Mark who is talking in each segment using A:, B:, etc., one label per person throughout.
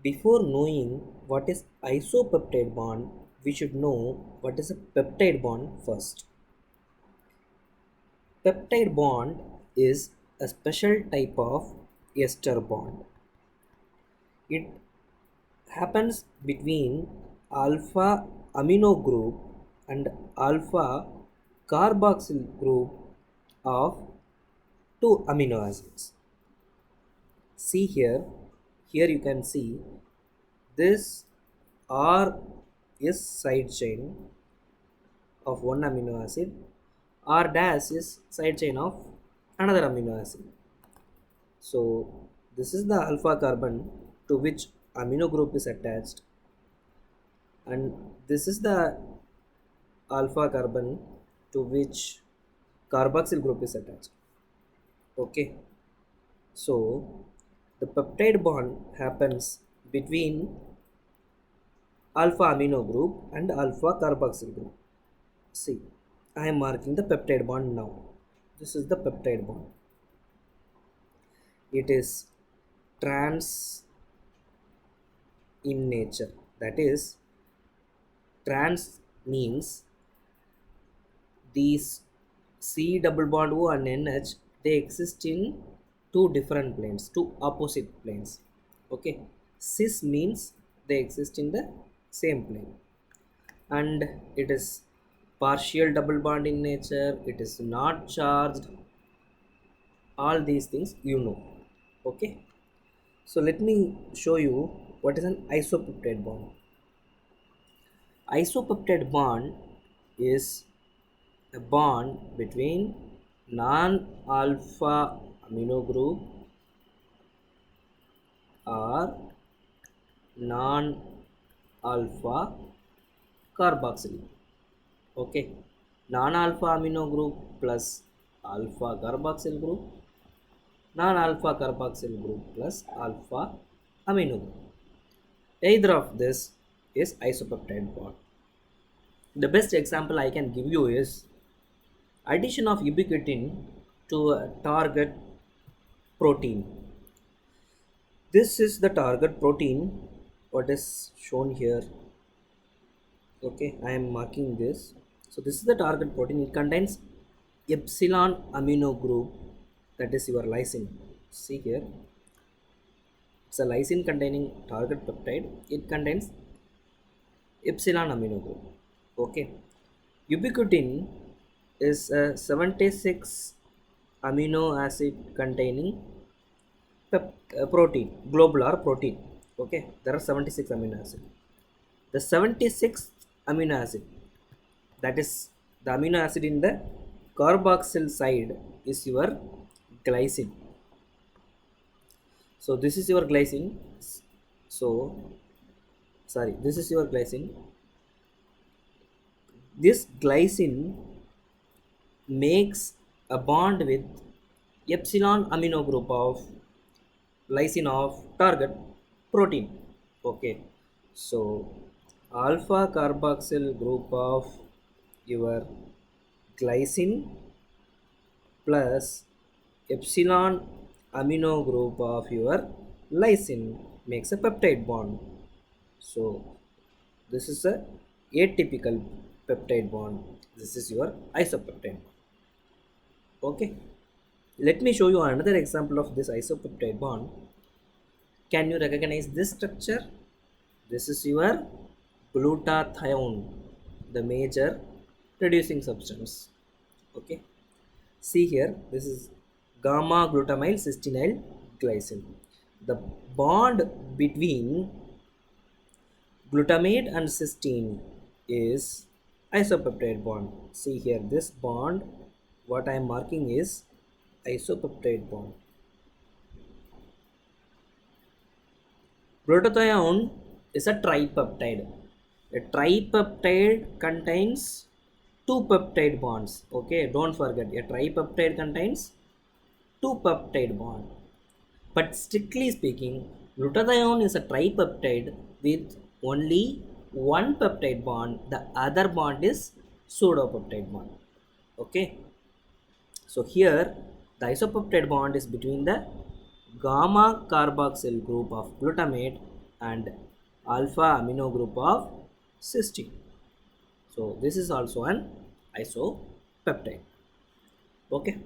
A: Before knowing what is isopeptide bond, we should know what is a peptide bond first. Peptide bond is a special type of ester bond. It happens between alpha amino group and alpha carboxyl group of two amino acids. See here you can see this R is side chain of one amino acid, R dash is side chain of another amino acid. So this is the alpha carbon to which amino group is attached, and this is the alpha carbon to which carboxyl group is attached. Okay, so the peptide bond happens between alpha amino group and alpha carboxyl group. See, I am marking the peptide bond now. This is the peptide bond. It is trans in nature. That is, trans means these C double bond O and NH, they exist in two different planes, two opposite planes. Okay, cis means they exist in the same plane, and it is partial double bond in nature. It is not charged. All these things you know. Okay, so let me show you what is an isopeptide bond. Isopeptide bond is a bond between non-alpha amino group or non-alpha carboxyl. Okay, non-alpha amino group plus alpha carboxyl group, non-alpha carboxyl group plus alpha amino group. Either of this is isopeptide bond. The best example I can give you is addition of ubiquitin to a target protein. This is the target protein, what is shown here. Okay, I am marking this. So this is the target protein. It contains epsilon amino group, that is your lysine. See here, it's a lysine containing target peptide. It contains epsilon amino group. Okay, ubiquitin is a 76 amino acid containing protein, globular protein. Okay, there are 76 amino acid. The 76th amino acid, that is the amino acid in the carboxyl side, is your glycine. So this is your glycine. So sorry, this is your glycine. This glycine makes a bond with epsilon amino group of lysine of target protein. Okay, so alpha carboxyl group of your glycine plus epsilon amino group of your lysine makes a peptide bond. So this is a atypical peptide bond. This is your isopeptide. Okay, let me show you another example of this isopeptide bond. Can you recognize this structure? This is your glutathione, the major reducing substance. Okay, see here, this is gamma glutamyl cystinyl glycine. The bond between glutamate and cysteine is isopeptide bond. See here, this bond, what I am marking is isopeptide bond. Glutathione is a tripeptide. A tripeptide contains two peptide bonds. Okay, don't forget, a tripeptide contains two peptide bond. But strictly speaking, glutathione is a tripeptide with only one peptide bond. The other bond is pseudopeptide bond. Okay, so here the isopeptide bond is between the gamma carboxyl group of glutamate and alpha amino group of cysteine. So this is also an isopeptide. Okay,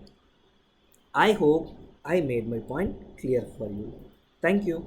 A: I hope I made my point clear for you. Thank you.